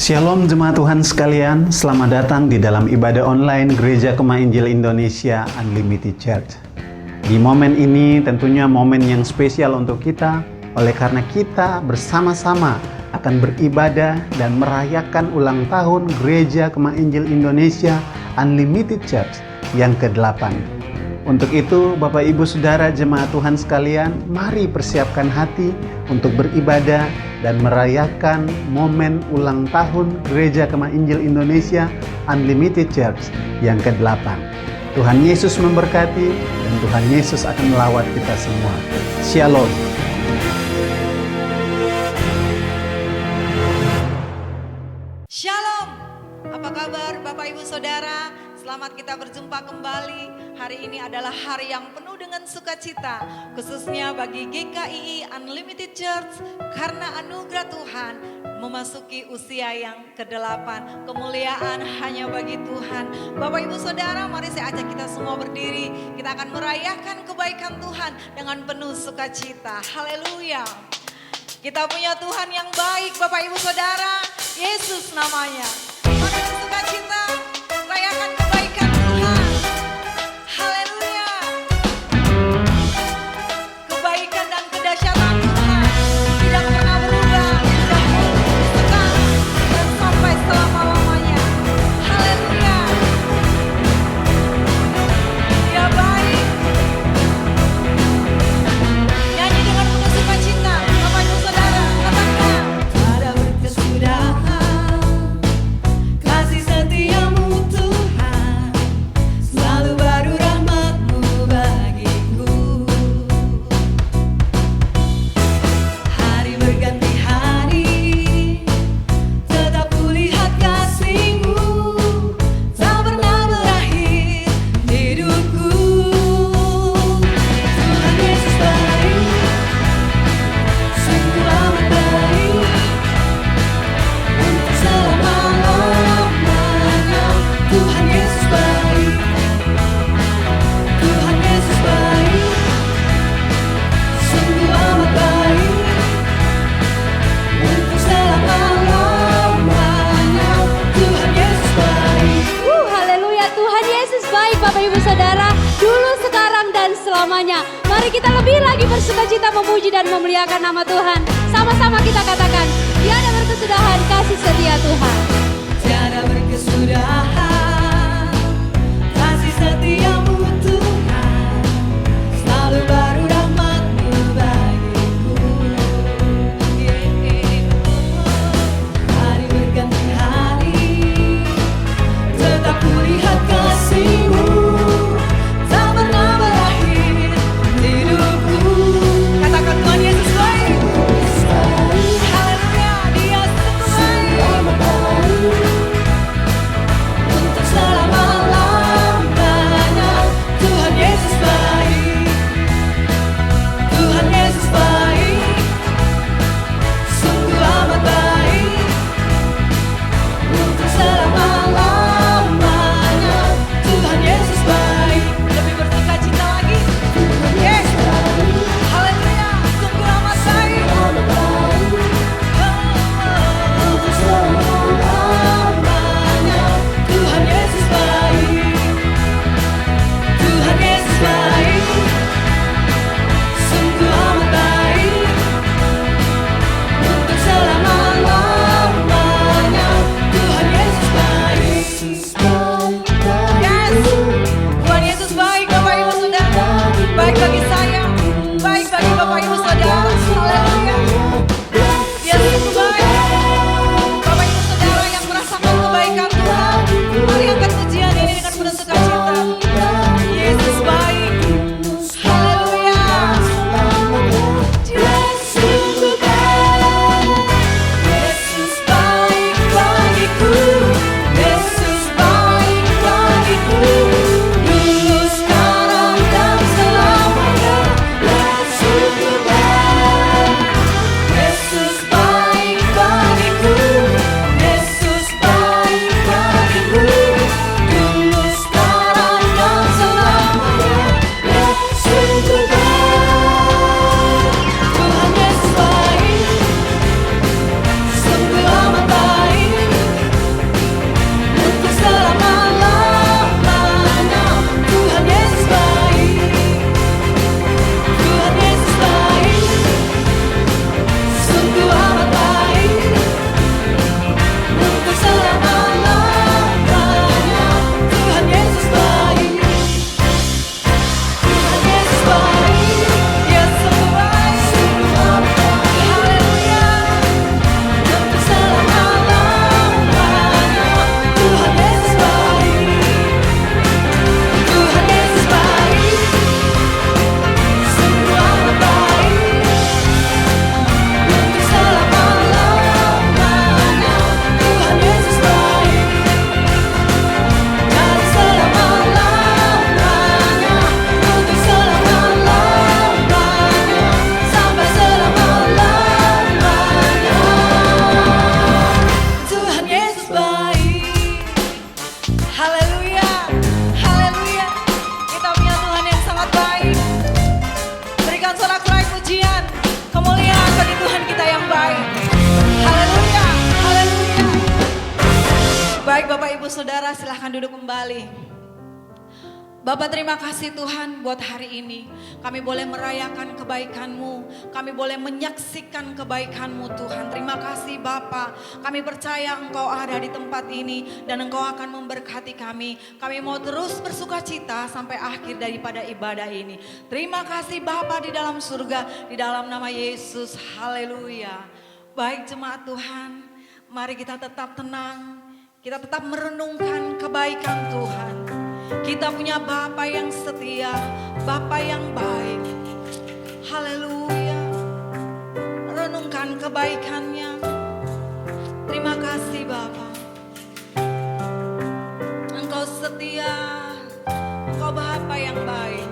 Shalom jemaat Tuhan sekalian, selamat datang di dalam ibadah online Gereja Kemah Injil Indonesia Unlimited Church. Di momen ini tentunya momen yang spesial untuk kita, oleh karena kita bersama-sama akan beribadah dan merayakan ulang tahun Gereja Kemah Injil Indonesia Unlimited Church yang ke-8. Untuk itu, Bapak Ibu Saudara jemaat Tuhan sekalian, mari persiapkan hati untuk beribadah dan merayakan momen ulang tahun Gereja Kemah Injil Indonesia Unlimited Church yang ke-8. Tuhan Yesus memberkati dan Tuhan Yesus akan melawat kita semua. Shalom. Shalom. Apa kabar Bapak Ibu Saudara? Selamat kita berjumpa kembali. Hari ini adalah hari yang penuh dengan sukacita, khususnya bagi GKII Unlimited Church, karena anugerah Tuhan memasuki usia yang ke-8. Kemuliaan hanya bagi Tuhan. Bapak Ibu Saudara, mari saya ajak kita semua berdiri. Kita akan merayakan kebaikan Tuhan dengan penuh sukacita. Haleluya. Kita punya Tuhan yang baik, Bapak Ibu Saudara. Yesus namanya. Mari dengan sukacita rayakan kebaikan Tuhan. Haleluya. Kebaikan dan kedahsyatan Tuhan tidak pernah berubah, dahulu, sekarang, dan sampai selama-lamanya. Haleluya. Dia baik. Nyanyi dengan penuh sukacita, Bapak Ibu Saudara, katakan. Pada berkesudahan, kasih setiamu Tuhan, selalu baru rahmat-Mu bagiku. Hari berganti hari, tetap kulihat kasih-Mu, tak pernah berakhir hidupku. Tuhan Yesus baik, sungguh amat baik, untuk selama-lamanya. Tuhan Yesus baik, Tuhan Yesus baik, sungguh amat baik, untuk selama-lamanya. Tuhan Yesus baik. Haleluya, Tuhan Yesus baik Bapak Ibu Saudara, dulu, sekarang, dan selamanya. Mari kita lebih lagi bersukacita memuji dan memuliakan nama Tuhan. Sama-sama kita katakan, tiada berkesudahan kasih setia Tuhan. Tiada berkesudahan kasih setiamu Tuhan, selalu baru rahmat-Mu bagiku. Hari berganti hari, tetap kulihat kasih-Mu, tak pernah berakhir hidupku. Katakan Tuhan Yesus baik. Haleluya, Dia sungguh baik. Ibu Saudara silahkan duduk kembali. Bapak terima kasih Tuhan buat hari ini. Kami boleh merayakan kebaikan-Mu. Kami boleh menyaksikan kebaikan-Mu Tuhan. Terima kasih Bapak. Kami percaya Engkau ada di tempat ini dan Engkau akan memberkati kami. Kami mau terus bersuka cita sampai akhir daripada ibadah ini. Terima kasih Bapak di dalam surga, di dalam nama Yesus. Haleluya. Baik jemaat Tuhan, mari kita tetap tenang. Kita tetap merenungkan kebaikan Tuhan. Kita punya Bapa yang setia, Bapa yang baik. Haleluya. Renungkan kebaikannya. Terima kasih Bapa. Engkau setia, Engkau Bapa yang baik.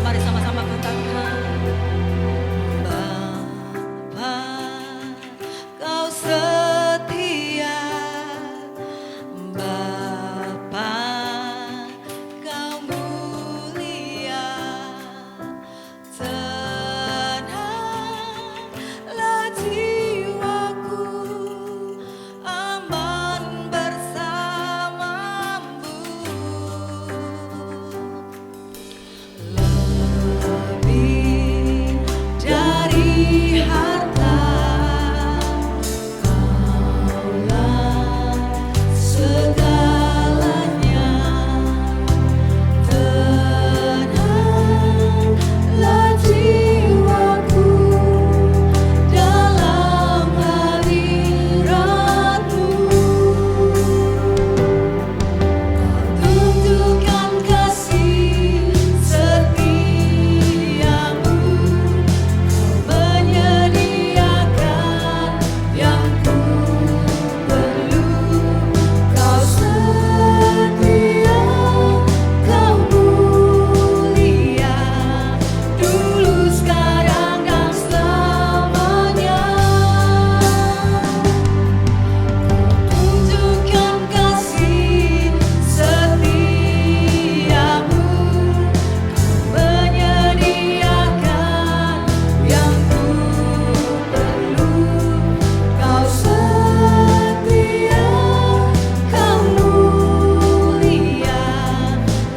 Mari sama-sama katakan. Kau setia, Bapa, Kau mulia, tenanglah jiwaku, aman bersamamu. Lebih dari harta segalanya, tenanglah jiwaku dalam hadirat-Mu. Kau tunjukkan kasih setiamu, Kau menyediakan yang ku perlu. Kau setia, Kau mulia, dulu, sekarang, dan selamanya. Tunjukkan kasih setiamu, Kau menyediakan yang ku perlu. Kau setia, Kau mulia,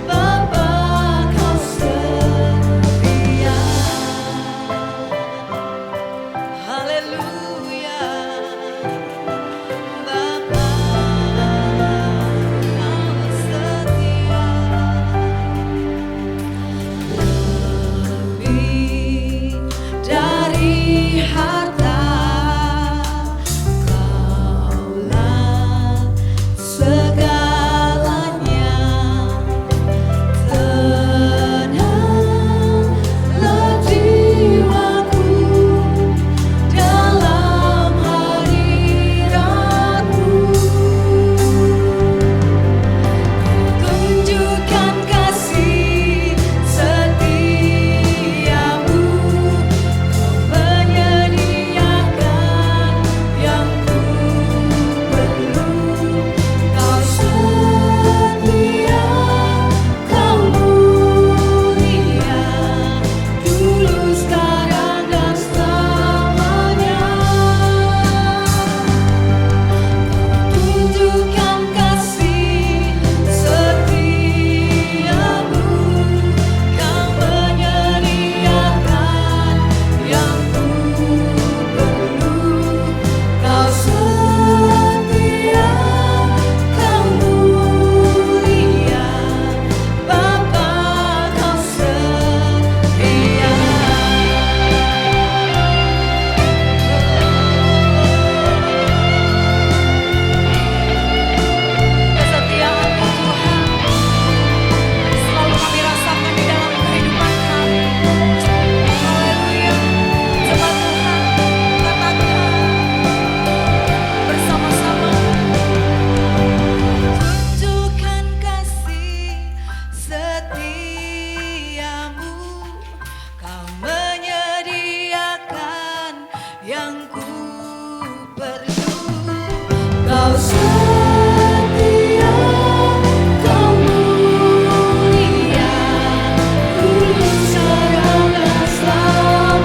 Bapa, Kau setia. Haleluya. Bapa, Kau setia. Lebih dari harta, Kaulah segalanya. Tenanglah jiwaku dalam hadirat-Mu. Tunjukkan kasih setiamu, Kau menyediakan yang ku perlu. Kau setia, Kau mulia, dulu, sekarang, dan selamanya. Tunjukkan kasih setiamu, Kau menyediakan yang ku perlu. Kau setia, Kau mulia, Bapa, Kau setia. Kesetiaan-Mu Tuhan selalu kami rasakan di dalam kehidupan kami. Haleluya. Jemaat Tuhan, katakan bersama-sama. Tunjukkan kasih setiamu, Kau menyediakan yang ku perlu. Kau setia, Kau mulia, dulu, sekarang, dan selamanya.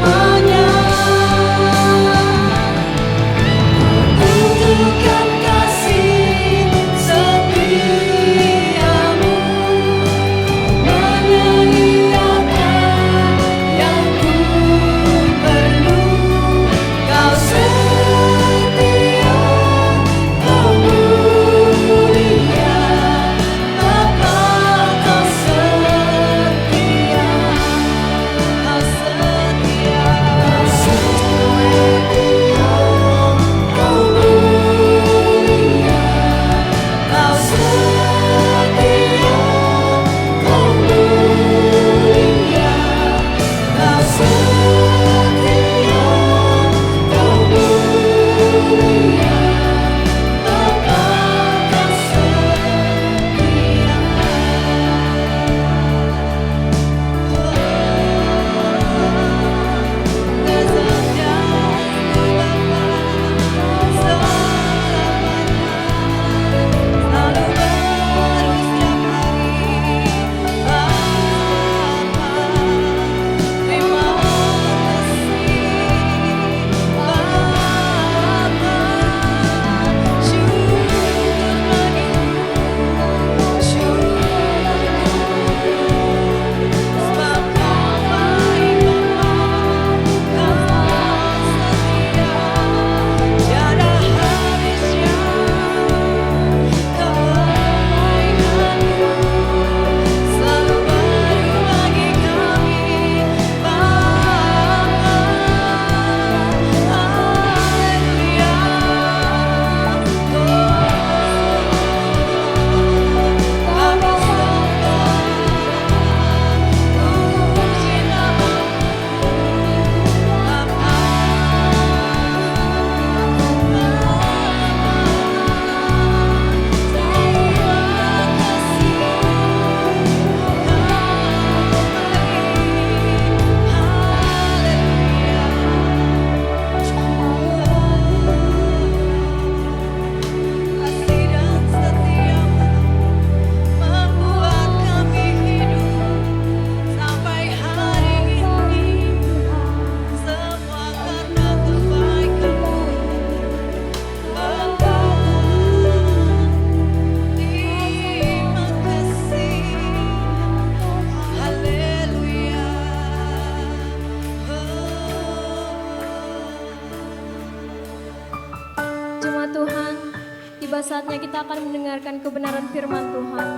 Tiba saatnya kita akan mendengarkan kebenaran firman Tuhan.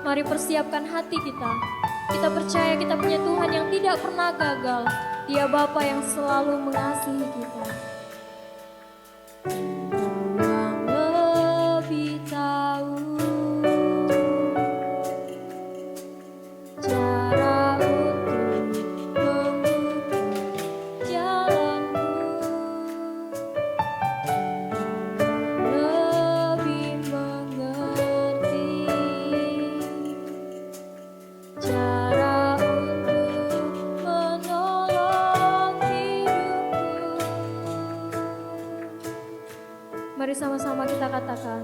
Mari persiapkan hati kita. Kita percaya kita punya Tuhan yang tidak pernah gagal. Dia Bapa yang selalu mengasihi kita. Kau yang lebih tahu cara untuk membuka jalanku. Lebih mengerti cara untuk menolong hidupku. Mari sama-sama kita katakan.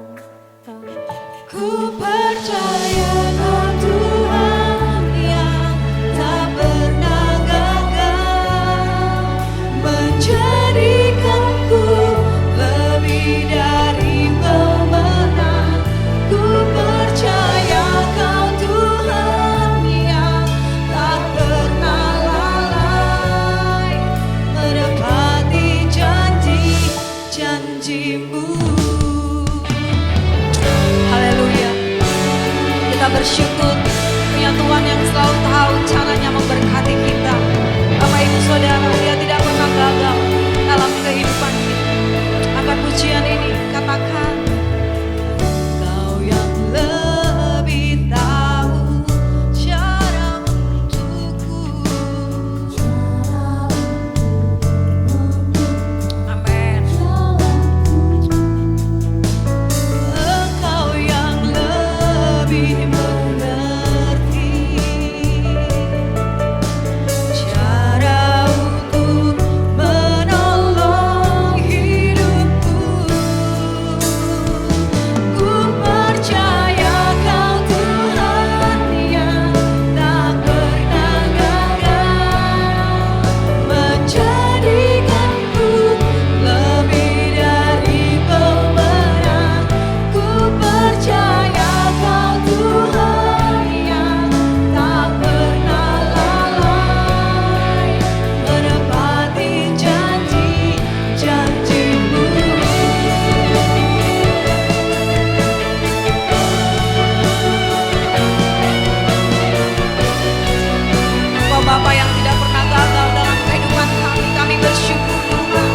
Ku percaya Kau Tuhan yang tak pernah gagal, menjadikanku lebih dari pemenang. Ku percaya Kau Tuhan yang tak pernah lalai, menepati janji-janji-Mu. Haleluya. Kita bersyukur punya Tuhan yang selalu tahu caranya memberkati kita. Bapak Ibu Saudara, Dia tidak pernah gagal dalam kehidupan kita. Angkat pujian ini, katakan, Kau yang lebih tahu cara untukku. Amin. Engkau yang lebih mengerti cara untuk menolong hidupku. Ku percaya Kau Tuhan yang tak pernah gagal, menjadikanku lebih dari pemenang. Ku percaya Kau Tuhan yang tak pernah lalai, menepati janji-janji-Mu. Bapak yang tidak pernah gagal dalam kehidupan kami bersyukur Tuhan.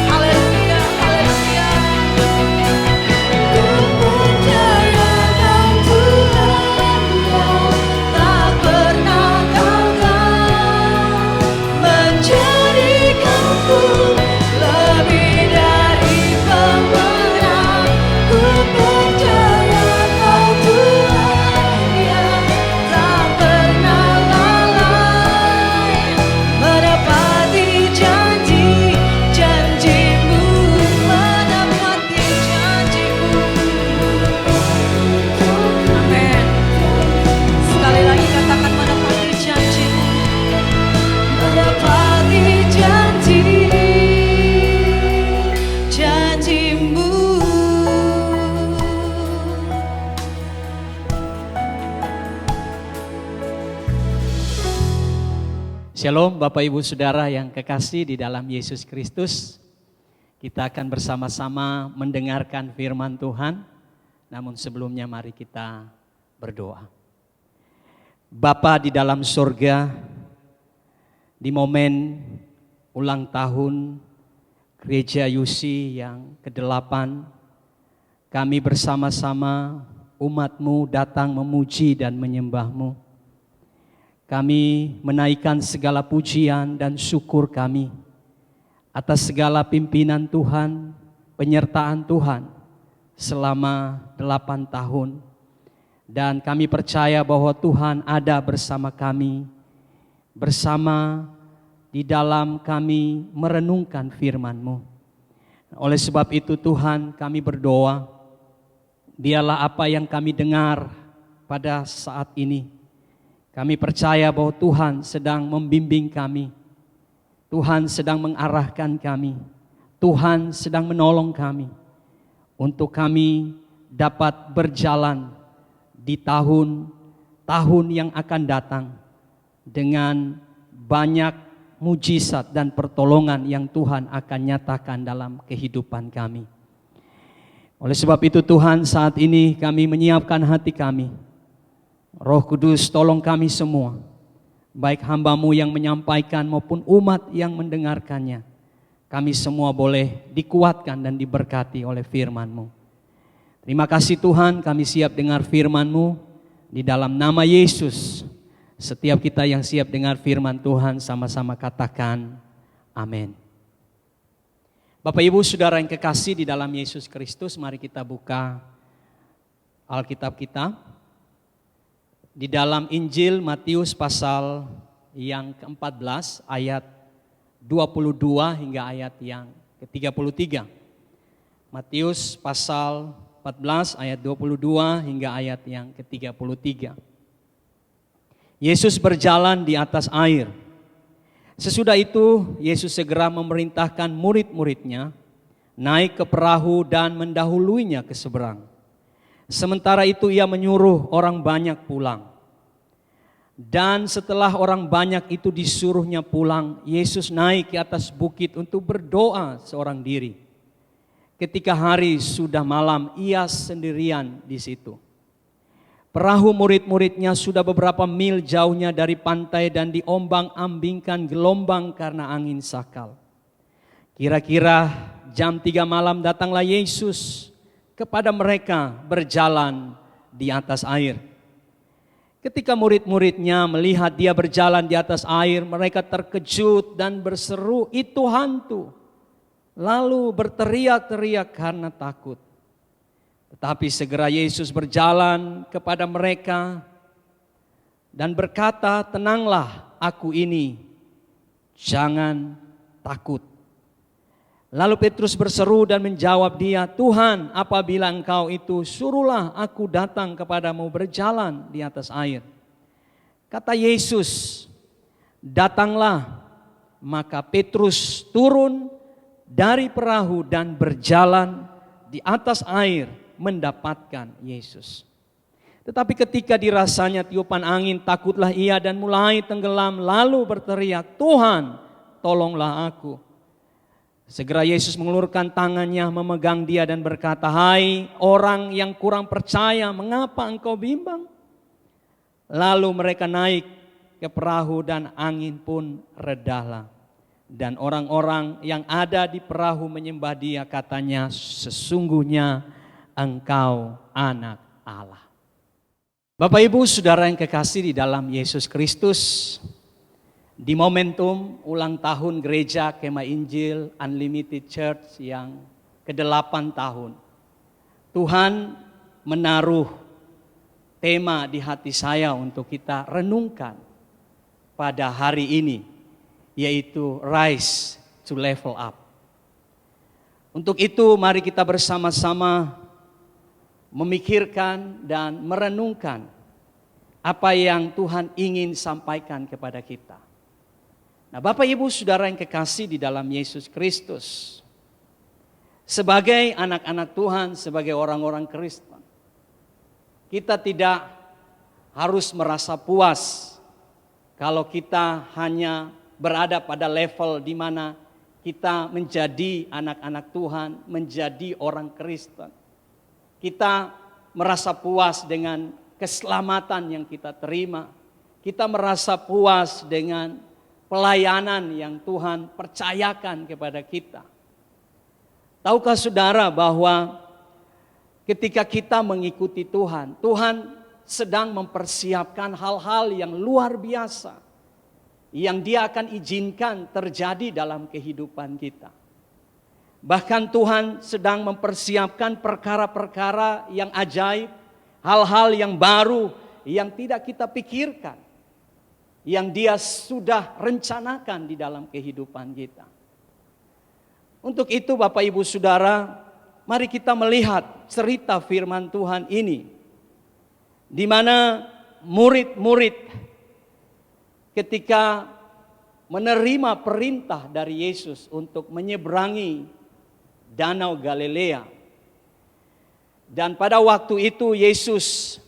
Haleluya, haleluya. Ku percaya Kau Tuhan yang tak pernah gagal, menjadikanku lebih dari pemenang. Ku percaya Kau Tuhan yang tak pernah lalai, menepati janji-janji-Mu, menepati janji-Mu. Amin. Sekali lagi katakan, menepati janji-Mu, menepati janji-janji-Mu. Shalom Bapak Ibu Saudara yang kekasih di dalam Yesus Kristus. Kita akan bersama-sama mendengarkan firman Tuhan. Namun sebelumnya mari kita berdoa. Bapa di dalam surga, di momen ulang tahun Gereja UC yang ke-8, kami bersama-sama umat-Mu datang memuji dan menyembah-Mu. Kami menaikkan segala pujian dan syukur kami atas segala pimpinan Tuhan, penyertaan Tuhan selama 8 tahun. Dan kami percaya bahwa Tuhan ada bersama kami, bersama di dalam kami merenungkan firman-Mu. Oleh sebab itu Tuhan, kami berdoa, biarlah apa yang kami dengar pada saat ini, kami percaya bahwa Tuhan sedang membimbing kami, Tuhan sedang mengarahkan kami, Tuhan sedang menolong kami, untuk kami dapat berjalan di tahun-tahun yang akan datang dengan banyak mujizat dan pertolongan yang Tuhan akan nyatakan dalam kehidupan kami. Oleh sebab itu Tuhan, saat ini kami menyiapkan hati kami. Roh Kudus, tolong kami semua, baik hamba-Mu yang menyampaikan maupun umat yang mendengarkannya. Kami semua boleh dikuatkan dan diberkati oleh firman-Mu. Terima kasih Tuhan, kami siap dengar firman-Mu di dalam nama Yesus. Setiap kita yang siap dengar firman Tuhan sama-sama katakan amin. Bapak Ibu Saudara yang kekasih di dalam Yesus Kristus, mari kita buka Alkitab kita di dalam Injil Matius pasal yang ke-14 ayat 22 hingga ayat yang ke-33. Matius pasal 14 ayat 22 hingga ayat yang ke-33. Yesus berjalan di atas air. Sesudah itu Yesus segera memerintahkan murid-muridnya naik ke perahu dan mendahuluinya ke seberang. Sementara itu ia menyuruh orang banyak pulang. Dan setelah orang banyak itu disuruhnya pulang, Yesus naik ke atas bukit untuk berdoa seorang diri. Ketika hari sudah malam, ia sendirian di situ. Perahu murid-muridnya sudah beberapa mil jauhnya dari pantai dan diombang-ambingkan gelombang karena angin sakal. Kira-kira jam 3 malam datanglah Yesus kepada mereka berjalan di atas air. Ketika murid-muridnya melihat dia berjalan di atas air, mereka terkejut dan berseru, "Itu hantu!" Lalu berteriak-teriak karena takut. Tetapi segera Yesus berjalan kepada mereka dan berkata, "Tenanglah, aku ini, jangan takut." Lalu Petrus berseru dan menjawab dia, "Tuhan, apabila Engkau itu, suruhlah aku datang kepadamu berjalan di atas air." Kata Yesus, "Datanglah." Maka Petrus turun dari perahu dan berjalan di atas air mendapatkan Yesus. Tetapi ketika dirasanya tiupan angin, takutlah ia dan mulai tenggelam, lalu berteriak, "Tuhan, tolonglah aku." Segera Yesus mengulurkan tangannya, memegang dia dan berkata, "Hai orang yang kurang percaya, mengapa engkau bimbang?" Lalu mereka naik ke perahu dan angin pun redahlah. Dan orang-orang yang ada di perahu menyembah dia, katanya, "Sesungguhnya Engkau anak Allah." Bapak Ibu Saudara yang kekasih di dalam Yesus Kristus, di momentum ulang tahun Gereja Kemah Injil Unlimited Church yang ke-8 tahun, Tuhan menaruh tema di hati saya untuk kita renungkan pada hari ini, yaitu Rise to Level Up. Untuk itu mari kita bersama-sama memikirkan dan merenungkan apa yang Tuhan ingin sampaikan kepada kita. Nah, Bapak Ibu Saudara yang kekasih di dalam Yesus Kristus, sebagai anak-anak Tuhan, sebagai orang-orang Kristen, kita tidak harus merasa puas kalau kita hanya berada pada level di mana kita menjadi anak-anak Tuhan, menjadi orang Kristen. Kita merasa puas dengan keselamatan yang kita terima. Kita merasa puas dengan pelayanan yang Tuhan percayakan kepada kita. Tahukah saudara bahwa ketika kita mengikuti Tuhan, Tuhan sedang mempersiapkan hal-hal yang luar biasa yang Dia akan izinkan terjadi dalam kehidupan kita. Bahkan Tuhan sedang mempersiapkan perkara-perkara yang ajaib, hal-hal yang baru yang tidak kita pikirkan, yang Dia sudah rencanakan di dalam kehidupan kita. Untuk itu Bapak Ibu Saudara, mari kita melihat cerita firman Tuhan ini, di mana murid-murid ketika menerima perintah dari Yesus untuk menyeberangi Danau Galilea. Dan pada waktu itu Yesus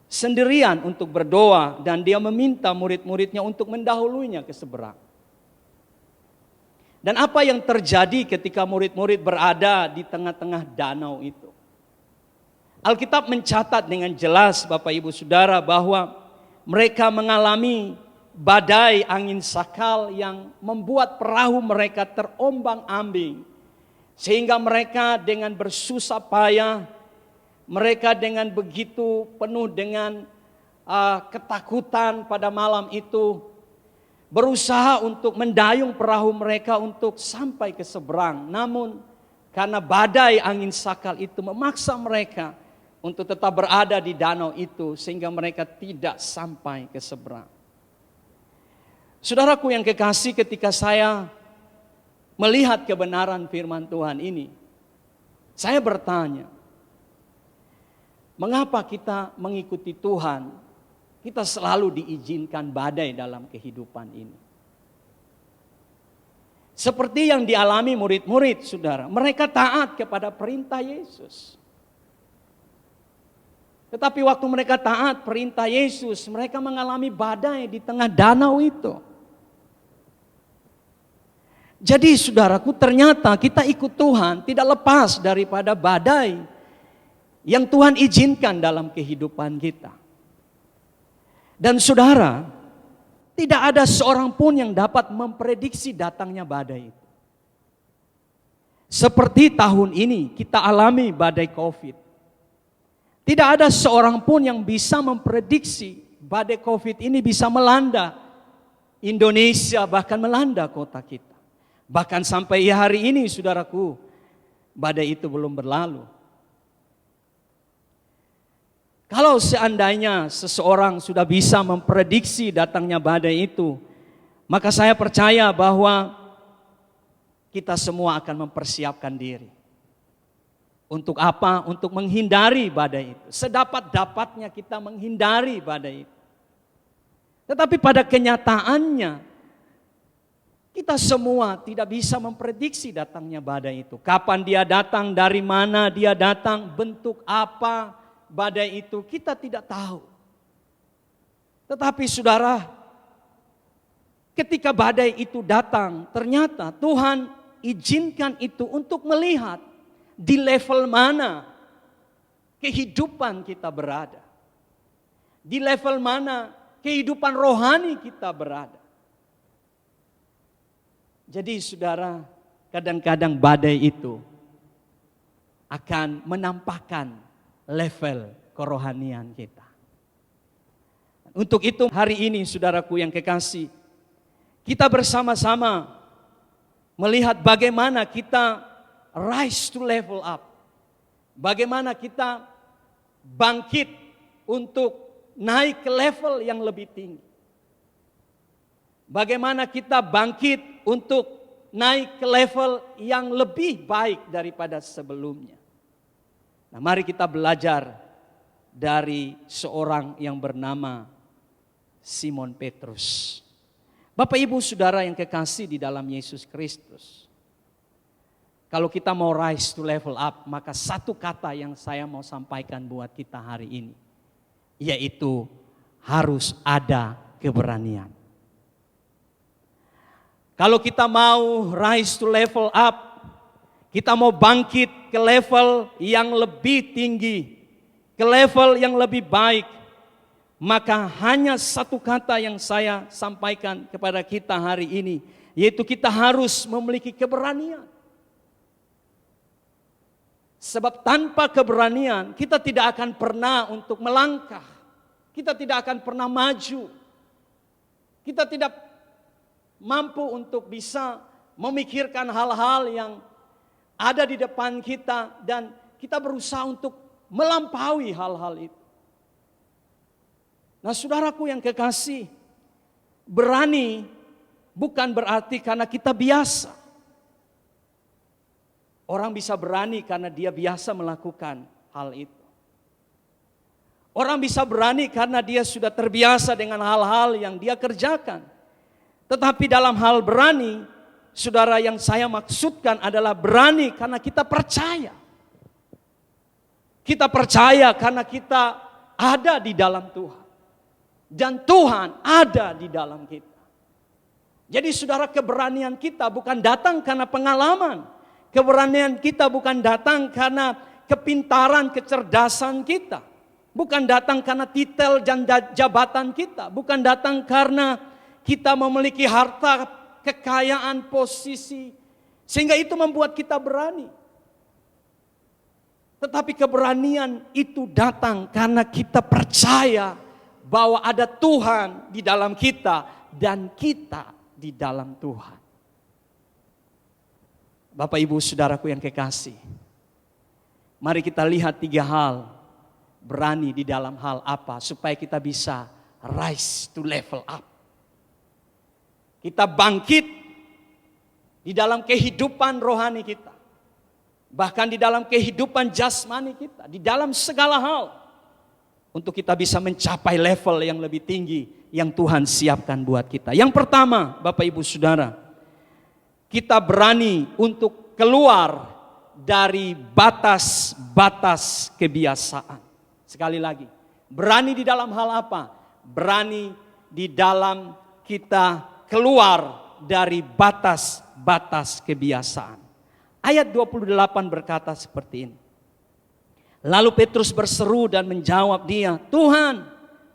sendirian untuk berdoa dan dia meminta murid-muridnya untuk mendahulunya ke seberang. Dan apa yang terjadi ketika murid-murid berada di tengah-tengah danau itu? Alkitab mencatat dengan jelas Bapak Ibu Saudara bahwa mereka mengalami badai angin sakal yang membuat perahu mereka terombang-ambing. Sehingga mereka dengan bersusah payah, mereka dengan begitu penuh dengan ketakutan pada malam itu, berusaha untuk mendayung perahu mereka untuk sampai ke seberang. Namun karena badai angin sakal itu memaksa mereka untuk tetap berada di danau itu, sehingga mereka tidak sampai ke seberang. Saudaraku yang kekasih, ketika saya melihat kebenaran firman Tuhan ini, saya bertanya, mengapa kita mengikuti Tuhan, kita selalu diizinkan badai dalam kehidupan ini? Seperti yang dialami murid-murid, saudara, mereka taat kepada perintah Yesus. Tetapi waktu mereka taat perintah Yesus, mereka mengalami badai di tengah danau itu. Jadi saudaraku, ternyata kita ikut Tuhan tidak lepas daripada badai yang Tuhan izinkan dalam kehidupan kita. Dan saudara, tidak ada seorang pun yang dapat memprediksi datangnya badai itu. Seperti tahun ini kita alami badai COVID. Tidak ada seorang pun yang bisa memprediksi badai COVID ini bisa melanda Indonesia, bahkan melanda kota kita. Bahkan sampai hari ini, saudaraku, badai itu belum berlalu. Kalau seandainya seseorang sudah bisa memprediksi datangnya badai itu, maka saya percaya bahwa kita semua akan mempersiapkan diri. Untuk apa? Untuk menghindari badai itu. Sedapat-dapatnya kita menghindari badai itu. Tetapi pada kenyataannya, kita semua tidak bisa memprediksi datangnya badai itu. Kapan dia datang, dari mana dia datang, bentuk apa badai itu, kita tidak tahu. Tetapi saudara, ketika badai itu datang, ternyata Tuhan izinkan itu untuk melihat di level mana kehidupan kita berada. Di level mana kehidupan rohani kita berada. Jadi saudara, kadang-kadang badai itu akan menampakkan level kerohanian kita. Untuk itu hari ini saudaraku yang kekasih, kita bersama-sama melihat bagaimana kita rise to level up. Bagaimana kita bangkit untuk naik ke level yang lebih tinggi. Bagaimana kita bangkit untuk naik ke level yang lebih baik daripada sebelumnya. Nah, mari kita belajar dari seorang yang bernama Simon Petrus. Bapak Ibu Saudara yang kekasih di dalam Yesus Kristus. Kalau kita mau rise to level up, maka satu kata yang saya mau sampaikan buat kita hari ini, yaitu harus ada keberanian. Kalau kita mau rise to level up, kita mau bangkit ke level yang lebih tinggi, ke level yang lebih baik, maka hanya satu kata yang saya sampaikan kepada kita hari ini, yaitu kita harus memiliki keberanian. Sebab tanpa keberanian kita tidak akan pernah untuk melangkah. Kita tidak akan pernah maju. Kita tidak mampu untuk bisa memikirkan hal-hal yang ada di depan kita. Dan kita berusaha untuk melampaui hal-hal itu. Nah saudaraku yang kekasih, berani bukan berarti karena kita biasa. Orang bisa berani karena dia biasa melakukan hal itu. Orang bisa berani karena dia sudah terbiasa dengan hal-hal yang dia kerjakan. Tetapi dalam hal berani, saudara, yang saya maksudkan adalah berani karena kita percaya. Kita percaya karena kita ada di dalam Tuhan. Dan Tuhan ada di dalam kita. Jadi saudara, keberanian kita bukan datang karena pengalaman. Keberanian kita bukan datang karena kepintaran, kecerdasan kita. Bukan datang karena titel dan jabatan kita. Bukan datang karena kita memiliki harta, kekayaan, posisi. Sehingga itu membuat kita berani. Tetapi keberanian itu datang karena kita percaya bahwa ada Tuhan di dalam kita dan kita di dalam Tuhan. Bapak Ibu Saudaraku yang kekasih, mari kita lihat 3 hal. Berani di dalam hal apa supaya kita bisa rise to level up. Kita bangkit di dalam kehidupan rohani kita. Bahkan di dalam kehidupan jasmani kita. Di dalam segala hal. Untuk kita bisa mencapai level yang lebih tinggi yang Tuhan siapkan buat kita. Yang pertama, Bapak Ibu Saudara, kita berani untuk keluar dari batas-batas kebiasaan. Sekali lagi, berani di dalam hal apa? Berani di dalam kita keluar dari batas-batas kebiasaan. Ayat 28 berkata seperti ini. Lalu Petrus berseru dan menjawab dia, Tuhan,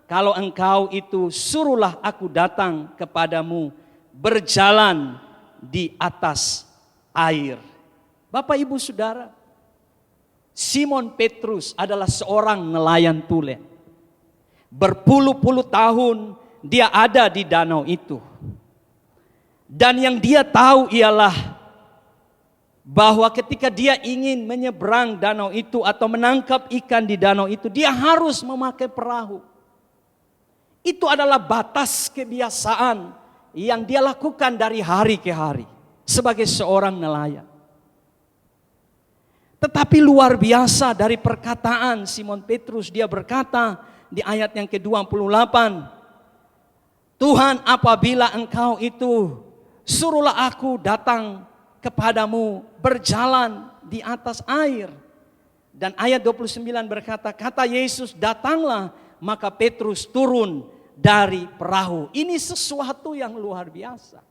kalau engkau itu suruhlah aku datang kepadamu berjalan di atas air. Bapak Ibu Saudara, Simon Petrus adalah seorang nelayan tulen. Berpuluh-puluh tahun dia ada di danau itu. Dan yang dia tahu ialah bahwa ketika dia ingin menyeberang danau itu atau menangkap ikan di danau itu, dia harus memakai perahu. Itu adalah batas kebiasaan yang dia lakukan dari hari ke hari sebagai seorang nelayan. Tetapi luar biasa dari perkataan Simon Petrus, dia berkata di ayat yang ke-28, Tuhan, apabila engkau itu suruhlah aku datang kepadamu berjalan di atas air. Dan ayat 29 berkata, kata Yesus, datanglah, maka Petrus turun dari perahu. Ini sesuatu yang luar biasa.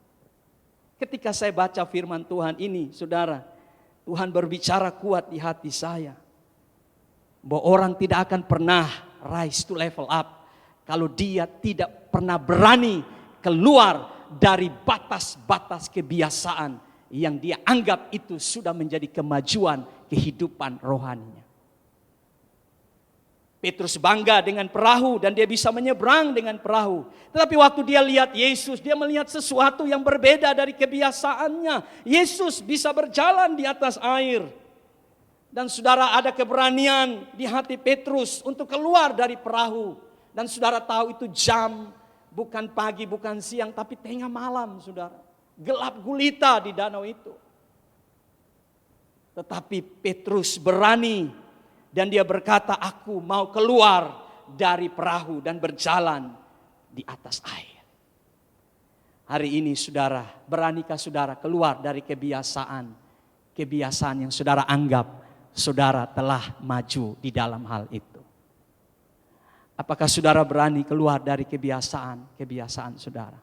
Ketika saya baca firman Tuhan ini, saudara, Tuhan berbicara kuat di hati saya. Bahwa orang tidak akan pernah rise to level up kalau dia tidak pernah berani keluar dari batas-batas kebiasaan yang dia anggap itu sudah menjadi kemajuan kehidupan rohaninya. Petrus bangga dengan perahu dan dia bisa menyeberang dengan perahu. Tetapi waktu dia lihat Yesus, dia melihat sesuatu yang berbeda dari kebiasaannya. Yesus bisa berjalan di atas air. Dan saudara, ada keberanian di hati Petrus untuk keluar dari perahu. Dan saudara tahu itu jam, bukan pagi, bukan siang, tapi tengah malam, saudara. Gelap gulita di danau itu. Tetapi Petrus berani. Dan dia berkata, aku mau keluar dari perahu dan berjalan di atas air. Hari ini saudara, beranikah saudara keluar dari kebiasaan yang saudara anggap saudara telah maju di dalam hal itu? Apakah saudara berani keluar dari kebiasaan saudara?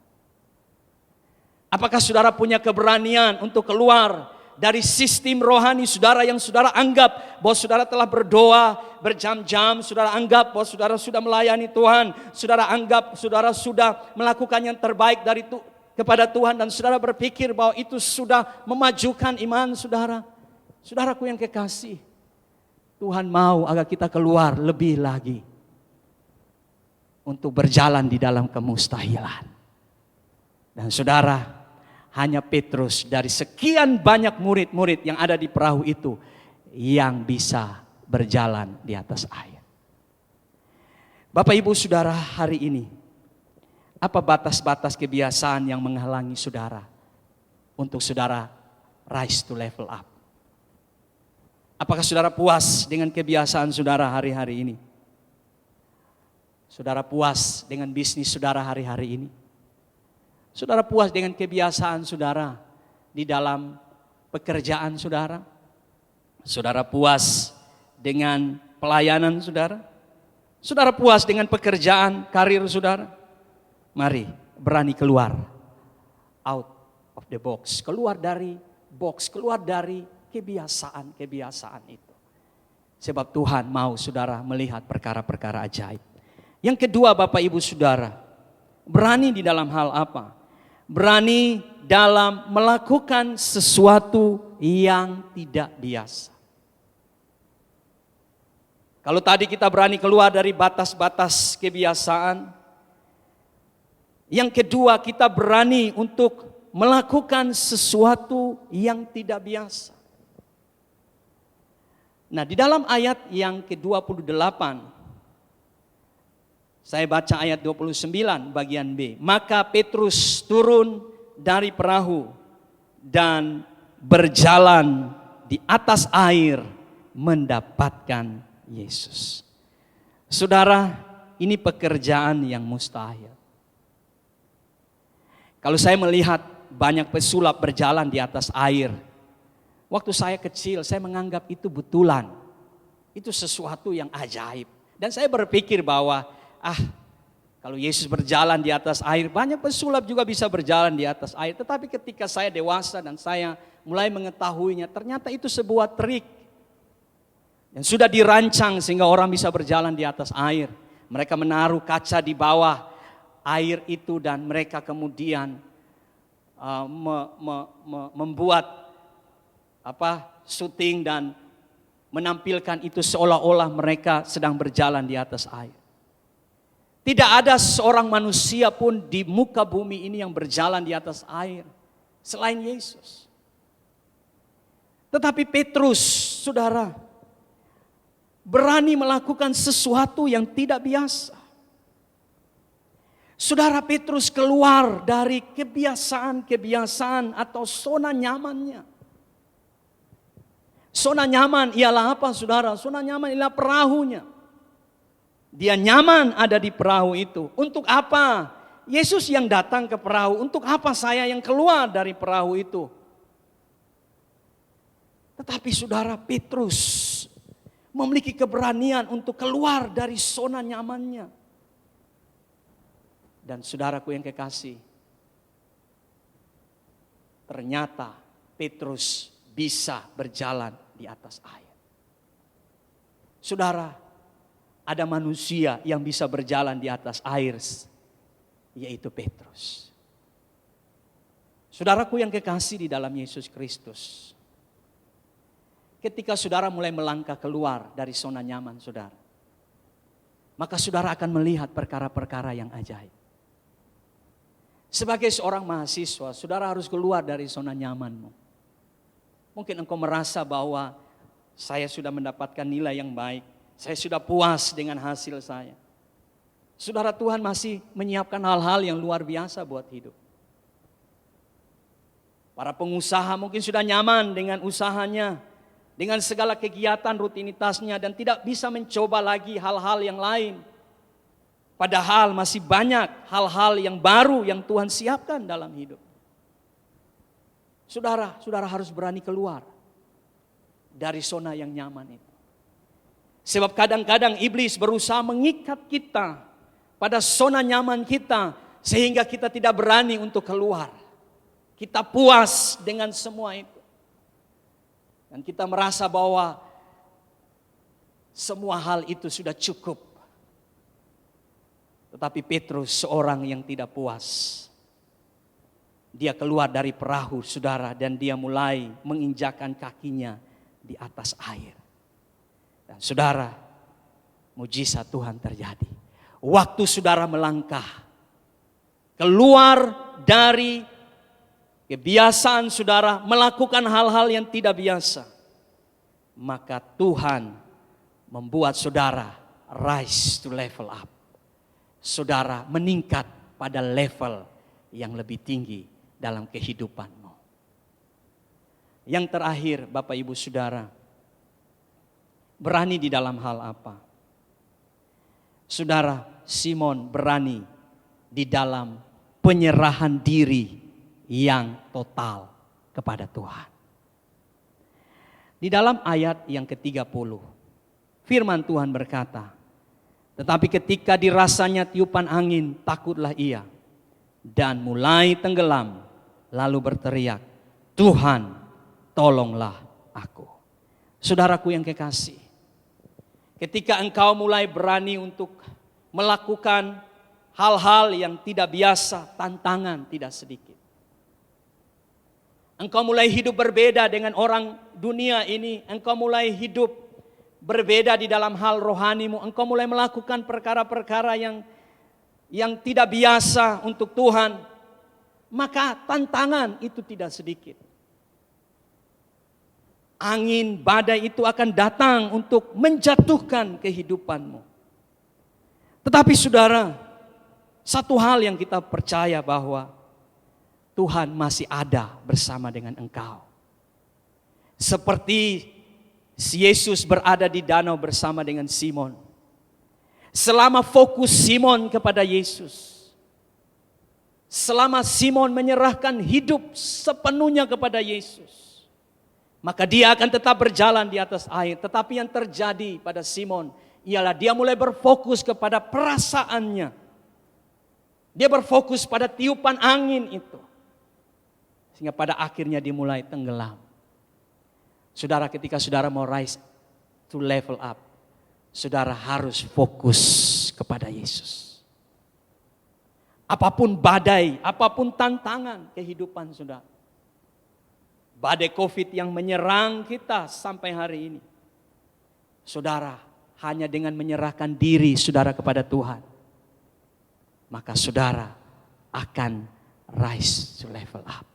Apakah saudara punya keberanian untuk keluar dari sistem rohani saudara yang saudara anggap bahwa saudara telah berdoa berjam-jam, saudara anggap bahwa saudara sudah melayani Tuhan, saudara anggap saudara sudah melakukan yang terbaik kepada Tuhan dan saudara berpikir bahwa itu sudah memajukan iman saudara. Saudaraku yang kekasih, Tuhan mau agar kita keluar lebih lagi untuk berjalan di dalam kemustahilan. Dan saudara, hanya Petrus dari sekian banyak murid-murid yang ada di perahu itu yang bisa berjalan di atas air. Bapak Ibu Saudara, hari ini apa batas-batas kebiasaan yang menghalangi saudara untuk saudara rise to level up? Apakah saudara puas dengan kebiasaan saudara hari-hari ini? Saudara puas dengan bisnis saudara hari-hari ini? Saudara puas dengan kebiasaan saudara di dalam pekerjaan saudara? Saudara puas dengan pelayanan saudara? Saudara puas dengan pekerjaan, karir saudara? Mari berani keluar out of the box, keluar dari box, keluar dari kebiasaan itu. Sebab Tuhan mau saudara melihat perkara-perkara ajaib. Yang kedua Bapak Ibu Saudara, berani di dalam hal apa? Berani dalam melakukan sesuatu yang tidak biasa. Kalau tadi kita berani keluar dari batas-batas kebiasaan, yang kedua kita berani untuk melakukan sesuatu yang tidak biasa. Nah, di dalam ayat yang ke-28, saya baca ayat 29 bagian B. Maka Petrus turun dari perahu dan berjalan di atas air mendapatkan Yesus. Saudara, ini pekerjaan yang mustahil. Kalau saya melihat banyak pesulap berjalan di atas air, waktu saya kecil saya menganggap itu betulan. Itu sesuatu yang ajaib. Dan saya berpikir bahwa kalau Yesus berjalan di atas air, banyak pesulap juga bisa berjalan di atas air. Tetapi ketika saya dewasa dan saya mulai mengetahuinya, ternyata itu sebuah trik yang sudah dirancang sehingga orang bisa berjalan di atas air. Mereka menaruh kaca di bawah air itu dan mereka kemudian membuat syuting dan menampilkan itu seolah-olah mereka sedang berjalan di atas air. Tidak ada seorang manusia pun di muka bumi ini yang berjalan di atas air selain Yesus. Tetapi Petrus, saudara, berani melakukan sesuatu yang tidak biasa. Saudara, Petrus keluar dari kebiasaan-kebiasaan atau zona nyamannya. Zona nyaman ialah apa, saudara? Zona nyaman ialah perahunya. Dia nyaman ada di perahu itu. Untuk apa? Yesus yang datang ke perahu. Untuk apa saya yang keluar dari perahu itu? Tetapi saudara, Petrus memiliki keberanian untuk keluar dari zona nyamannya. Dan saudaraku yang kekasih, ternyata Petrus bisa berjalan di atas air. Saudara, ada manusia yang bisa berjalan di atas air, yaitu Petrus. Saudaraku yang kekasih di dalam Yesus Kristus, ketika saudara mulai melangkah keluar dari zona nyaman saudara, maka saudara akan melihat perkara-perkara yang ajaib. Sebagai seorang mahasiswa, saudara harus keluar dari zona nyamanmu. Mungkin engkau merasa bahwa saya sudah mendapatkan nilai yang baik, saya sudah puas dengan hasil saya. Saudara, Tuhan masih menyiapkan hal-hal yang luar biasa buat hidup. Para pengusaha mungkin sudah nyaman dengan usahanya, dengan segala kegiatan rutinitasnya dan tidak bisa mencoba lagi hal-hal yang lain. Padahal masih banyak hal-hal yang baru yang Tuhan siapkan dalam hidup. Saudara harus berani keluar dari zona yang nyaman itu. Sebab kadang-kadang iblis berusaha mengikat kita pada zona nyaman kita sehingga kita tidak berani untuk keluar. Kita puas dengan semua itu. Dan kita merasa bahwa semua hal itu sudah cukup. Tetapi Petrus seorang yang tidak puas. Dia keluar dari perahu saudara dan dia mulai menginjakkan kakinya di atas air. Dan saudara, mujizat Tuhan terjadi. Waktu saudara melangkah keluar dari kebiasaan saudara melakukan hal-hal yang tidak biasa, maka Tuhan membuat saudara rise to level up. Saudara meningkat pada level yang lebih tinggi dalam kehidupanmu. Yang terakhir, Bapak Ibu Saudara, berani di dalam hal apa? Saudara, Simon berani di dalam penyerahan diri yang total kepada Tuhan. Di dalam ayat yang ke-30, firman Tuhan berkata, tetapi ketika dirasanya tiupan angin, takutlah ia dan mulai tenggelam, lalu berteriak, Tuhan, tolonglah aku. Saudaraku yang kekasih, Ketika engkau mulai berani untuk melakukan hal-hal yang tidak biasa, tantangan tidak sedikit. Engkau mulai hidup berbeda dengan orang dunia ini. Engkau mulai hidup berbeda di dalam hal rohanimu. Engkau mulai melakukan perkara-perkara yang tidak biasa untuk Tuhan. Maka tantangan itu tidak sedikit. Angin badai itu akan datang untuk menjatuhkan kehidupanmu. Tetapi saudara, satu hal yang kita percaya bahwa Tuhan masih ada bersama dengan engkau. Seperti Yesus berada di danau bersama dengan Simon. Selama fokus Simon kepada Yesus. Selama Simon menyerahkan hidup sepenuhnya kepada Yesus. Maka dia akan tetap berjalan di atas air. Tetapi yang terjadi pada Simon ialah dia mulai berfokus kepada perasaannya. Dia berfokus pada tiupan angin itu. Sehingga pada akhirnya dia mulai tenggelam. Saudara, ketika saudara mau rise to level up, saudara harus fokus kepada Yesus. Apapun badai, apapun tantangan kehidupan saudara. Badai COVID yang menyerang kita sampai hari ini. Saudara, hanya dengan menyerahkan diri saudara kepada Tuhan, maka saudara akan rise to level up.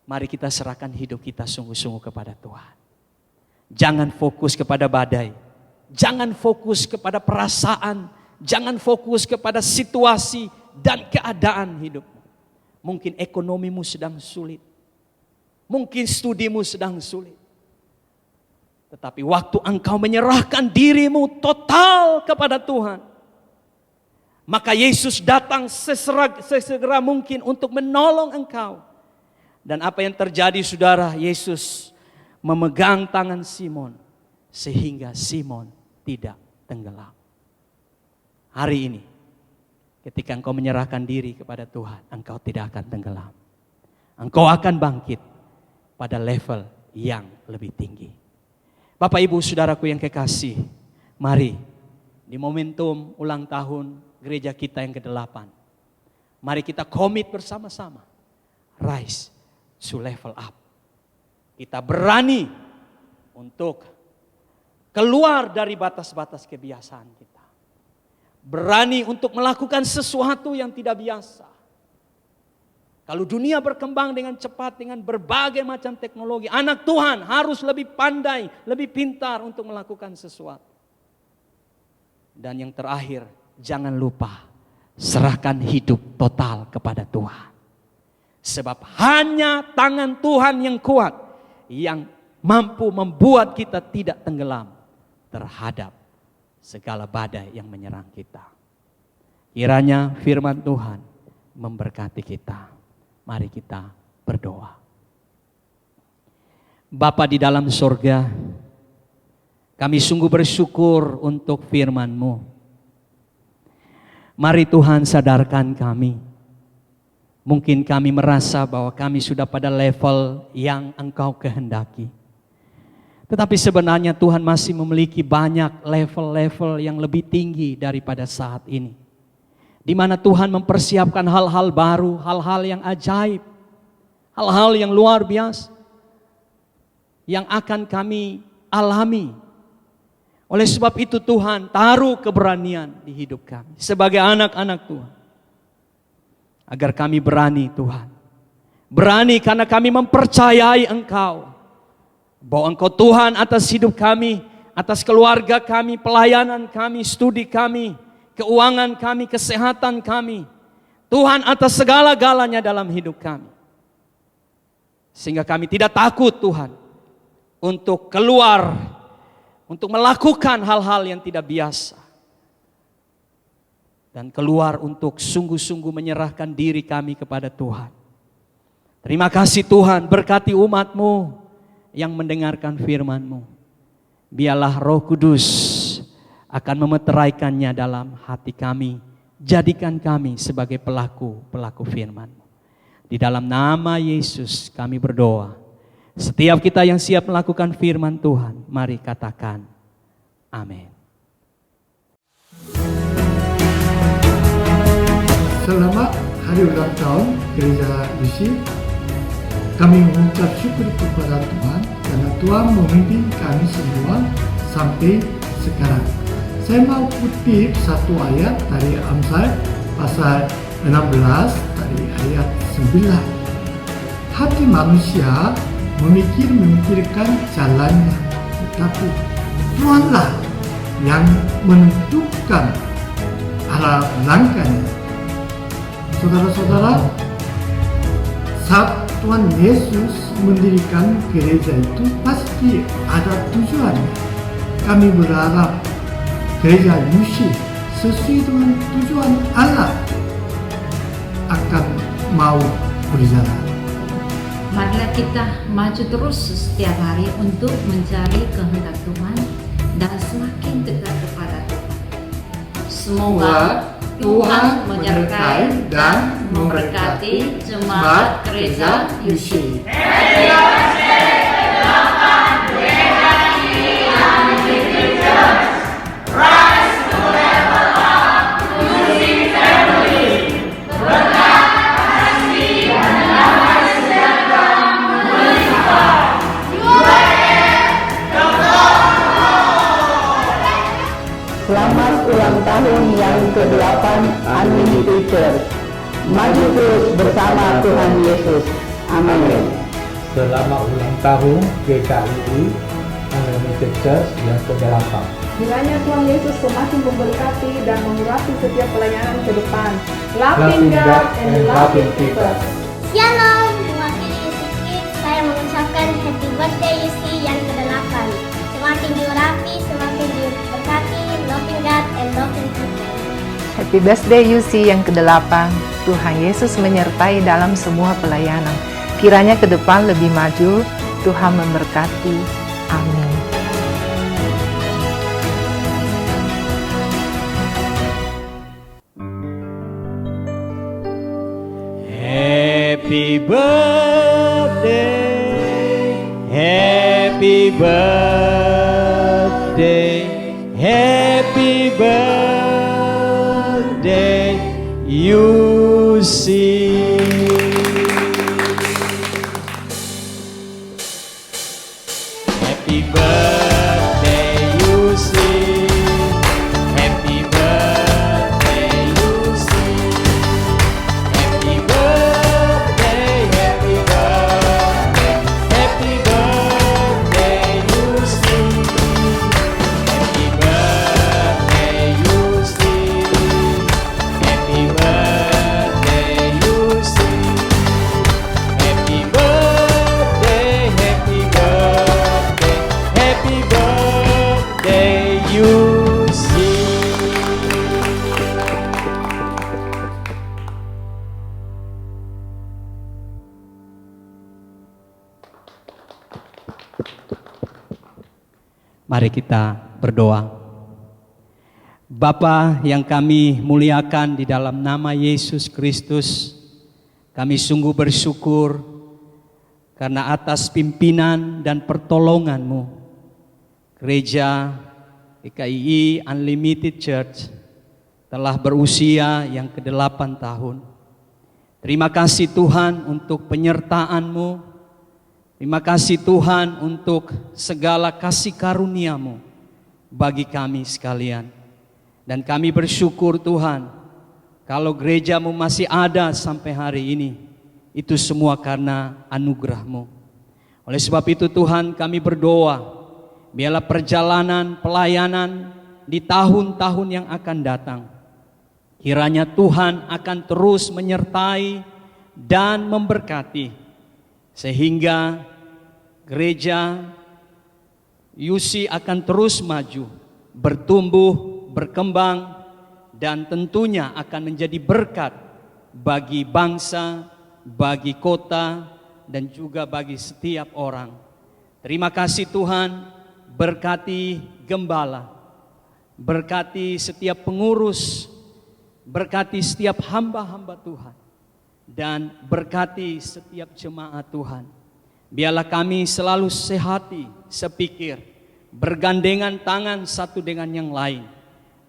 Mari kita serahkan hidup kita sungguh-sungguh kepada Tuhan. Jangan fokus kepada badai. Jangan fokus kepada perasaan. Jangan fokus kepada situasi dan keadaan hidupmu. Mungkin ekonomimu sedang sulit. Mungkin studimu sedang sulit. Tetapi waktu engkau menyerahkan dirimu total kepada Tuhan, maka Yesus datang sesegera mungkin untuk menolong engkau. Dan apa yang terjadi saudara, Yesus memegang tangan Simon sehingga Simon tidak tenggelam. Hari ini ketika engkau menyerahkan diri kepada Tuhan, engkau tidak akan tenggelam. Engkau akan bangkit pada level yang lebih tinggi. Bapak Ibu Saudaraku yang kekasih, mari di momentum ulang tahun gereja kita yang ke-8, mari kita komit bersama-sama. Rise to level up. Kita berani untuk keluar dari batas-batas kebiasaan kita. Berani untuk melakukan sesuatu yang tidak biasa. Kalau dunia berkembang dengan cepat dengan berbagai macam teknologi, anak Tuhan harus lebih pandai, lebih pintar untuk melakukan sesuatu. Dan yang terakhir, jangan lupa serahkan hidup total kepada Tuhan. Sebab hanya tangan Tuhan yang kuat yang mampu membuat kita tidak tenggelam terhadap segala badai yang menyerang kita. Kiranya firman Tuhan memberkati kita. Mari kita berdoa. Bapa di dalam sorga, kami sungguh bersyukur untuk firman-Mu. Mari Tuhan sadarkan kami. Mungkin kami merasa bahwa kami sudah pada level yang Engkau kehendaki. Tetapi sebenarnya Tuhan masih memiliki banyak level-level yang lebih tinggi daripada saat ini. Di mana Tuhan mempersiapkan hal-hal baru, hal-hal yang ajaib, hal-hal yang luar biasa yang akan kami alami. Oleh sebab itu Tuhan taruh keberanian di hidup kami sebagai anak-anak Tuhan. Agar kami berani Tuhan. Berani karena kami mempercayai Engkau. Bahwa Engkau Tuhan atas hidup kami, atas keluarga kami, pelayanan kami, studi kami, keuangan kami, kesehatan kami. Tuhan atas segala-galanya dalam hidup kami. Sehingga kami tidak takut Tuhan untuk keluar, untuk melakukan hal-hal yang tidak biasa. Dan keluar untuk sungguh-sungguh menyerahkan diri kami kepada Tuhan. Terima kasih Tuhan, berkati umat-Mu yang mendengarkan firman-Mu. Biarlah Roh Kudus akan memeteraikannya dalam hati kami. Jadikan kami sebagai pelaku firman-Mu. Di dalam nama Yesus kami berdoa. Setiap kita yang siap melakukan firman Tuhan, mari katakan Amin. Selamat hari ulang tahun Gereja UC. Kami mengucap syukur kepada Tuhan karena Tuhan memimpin kami semua sampai sekarang. Saya mau kutip satu ayat dari Amsal pasal 16 dari ayat 9. Hati manusia memikirkan jalannya, tetapi Tuhanlah yang menentukan arah langkahnya. Saudara-saudara, saat Tuhan Yesus mendirikan gereja itu pasti ada tujuannya. Kami berharap gereja UC sesuai dengan tujuan Allah akan mau berjalan. Marilah kita maju terus setiap hari untuk mencari kehendak Tuhan dan semakin dekat kepada Tuhan. Semoga Tuhan menyertai dan memberkati jemaat gereja UC. Selamat ulang tahun yang ke-8 Unlimited Church. Maju terus bersama Tuhan Yesus. Amin. Selamat ulang tahun GKII Unlimited Church yang ke-8. Kiranya Tuhan Yesus semakin memberkati dan mengurapi setiap pelayanan ke depan. Loving God and loving people. Shalom, mewakili Yesus, saya mengucapkan happy birthday Yusi yang ke-8. Semakin diurapi, semakin diberkati, loving God and loving people. Happy birthday UC yang ke-8. Tuhan Yesus menyertai dalam semua pelayanan. Kiranya ke depan lebih maju. Tuhan memberkati. Amin. Happy birthday, happy birthday, happy birthday, you see. Happy birthday, you see. Happy birthday, you see. Happy birthday, happy birthday, happy birthday, you see. Happy birthday, you see. Happy birthday, you see. Happy birthday, happy birthday, happy birthday, you see. Mari kita berdoa. Bapa yang kami muliakan di dalam nama Yesus Kristus, kami sungguh bersyukur karena atas pimpinan dan pertolongan-Mu, Gereja GKII Unlimited Church telah berusia yang ke-8 tahun. Terima kasih Tuhan untuk penyertaan-Mu. Terima kasih Tuhan untuk segala kasih karunia-Mu bagi kami sekalian. Dan kami bersyukur Tuhan, kalau gereja-Mu masih ada sampai hari ini, itu semua karena anugerah-Mu. Oleh sebab itu Tuhan, kami berdoa, biarlah perjalanan pelayanan di tahun-tahun yang akan datang, kiranya Tuhan akan terus menyertai dan memberkati, sehingga gereja UC akan terus maju, bertumbuh, berkembang, dan tentunya akan menjadi berkat bagi bangsa, bagi kota, dan juga bagi setiap orang. Terima kasih Tuhan, berkati gembala, berkati setiap pengurus, berkati setiap hamba-hamba Tuhan, dan berkati setiap jemaat Tuhan. Biarlah kami selalu sehati, sepikir, bergandengan tangan satu dengan yang lain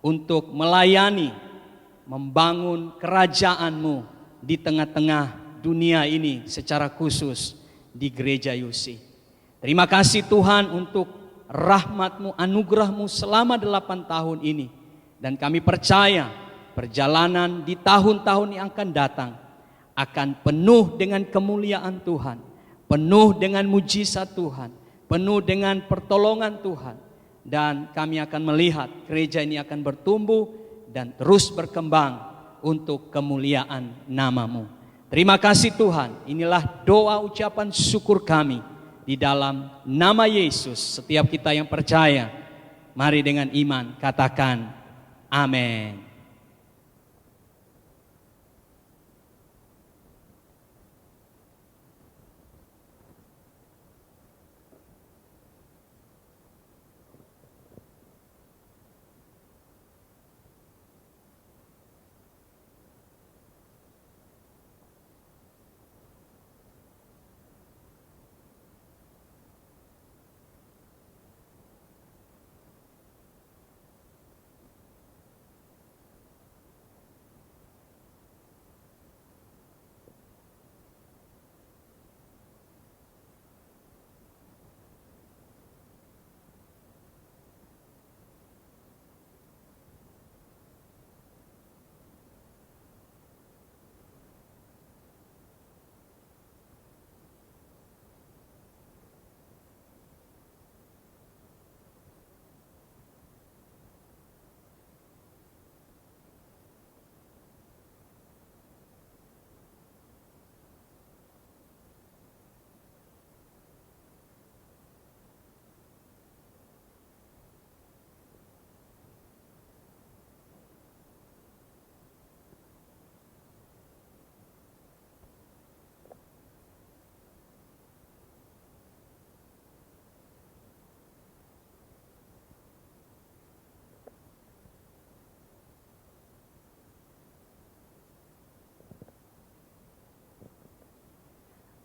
untuk melayani, membangun kerajaan-Mu di tengah-tengah dunia ini secara khusus di Gereja UC. Terima kasih Tuhan untuk rahmat-Mu, anugerah-Mu selama 8 tahun ini. Dan kami percaya perjalanan di tahun-tahun yang akan datang akan penuh dengan kemuliaan Tuhan, penuh dengan mujizat Tuhan, penuh dengan pertolongan Tuhan. Dan kami akan melihat gereja ini akan bertumbuh dan terus berkembang untuk kemuliaan nama-Mu. Terima kasih Tuhan, inilah doa ucapan syukur kami di dalam nama Yesus. Setiap kita yang percaya, mari dengan iman katakan amin.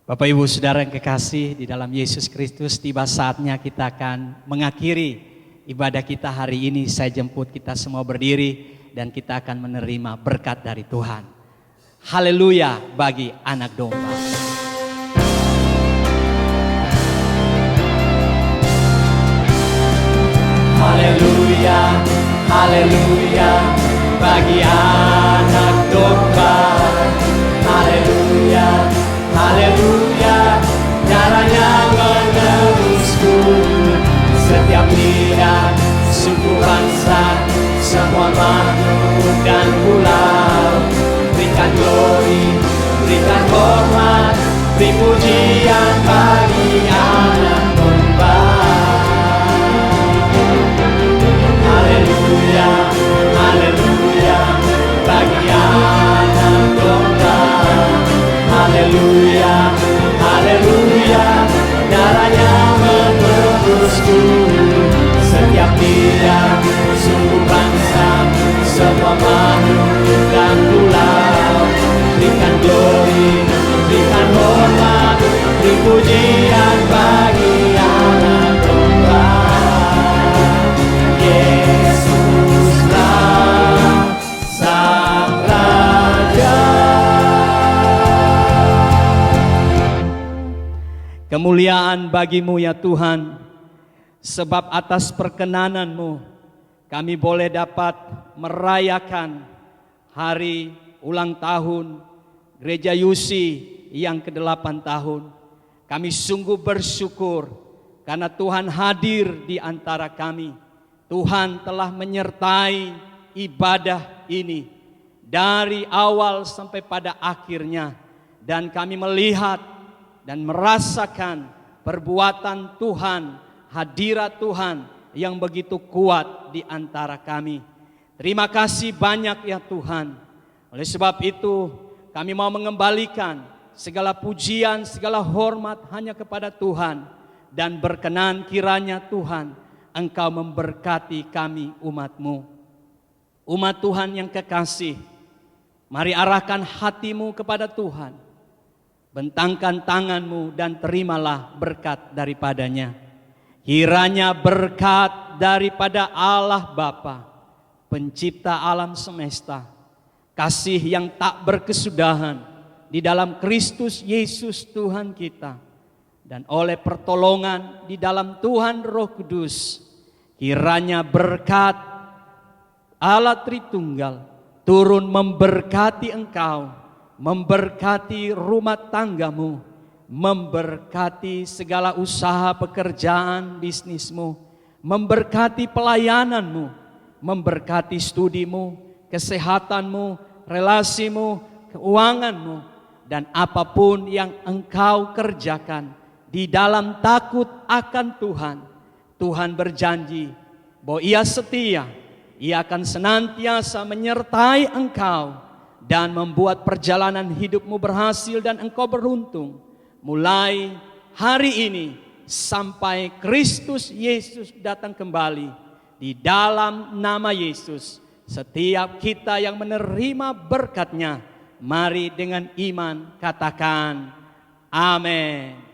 Bapak Ibu Saudara yang kekasih di dalam Yesus Kristus, tiba saatnya kita akan mengakhiri ibadah kita hari ini. Saya jemput kita semua berdiri dan kita akan menerima berkat dari Tuhan. Haleluya bagi anak domba. Haleluya, haleluya bagi anak domba. Haleluya, haleluya, darahnya menebusku. Setiap lidah, suku bangsa, semua makhluk dan pulau. Berikan glory, berikan hormat, beri pujian bagi anak domba. Haleluya, haleluya bagi anak domba. Haleluya, haleluya, darahnya menebusku. Setiap lidah, suku bangsa, semua makhluk dan pulau. Berikan glory, berikan hormat, beri pujian bagi anak domba. Yesuslah Sang Raja. Kemuliaan bagimu ya Tuhan, sebab atas perkenanan-Mu kami boleh dapat merayakan hari ulang tahun Gereja UC yang ke-8 tahun. Kami sungguh bersyukur karena Tuhan hadir di antara kami. Tuhan telah menyertai ibadah ini dari awal sampai pada akhirnya. Dan kami melihat dan merasakan perbuatan Tuhan, hadirat Tuhan yang begitu kuat di antara kami. Terima kasih banyak ya Tuhan. Oleh sebab itu kami mau mengembalikan segala pujian, segala hormat hanya kepada Tuhan. Dan berkenan kiranya Tuhan Engkau memberkati kami umat-Mu. Umat Tuhan yang kekasih, mari arahkan hatimu kepada Tuhan. Bentangkan tanganmu dan terimalah berkat daripadanya. Kiranya berkat daripada Allah Bapa, pencipta alam semesta, kasih yang tak berkesudahan di dalam Kristus Yesus Tuhan kita, dan oleh pertolongan di dalam Tuhan Roh Kudus, kiranya berkat Allah Tritunggal turun memberkati engkau, memberkati rumah tanggamu, memberkati segala usaha pekerjaan bisnismu, memberkati pelayananmu, memberkati studimu, kesehatanmu, relasimu, keuanganmu, dan apapun yang engkau kerjakan di dalam takut akan Tuhan. Tuhan berjanji bahwa Ia setia, Ia akan senantiasa menyertai engkau dan membuat perjalanan hidupmu berhasil dan engkau beruntung. Mulai hari ini sampai Kristus Yesus datang kembali, di dalam nama Yesus, setiap kita yang menerima berkat-Nya, mari dengan iman katakan amin.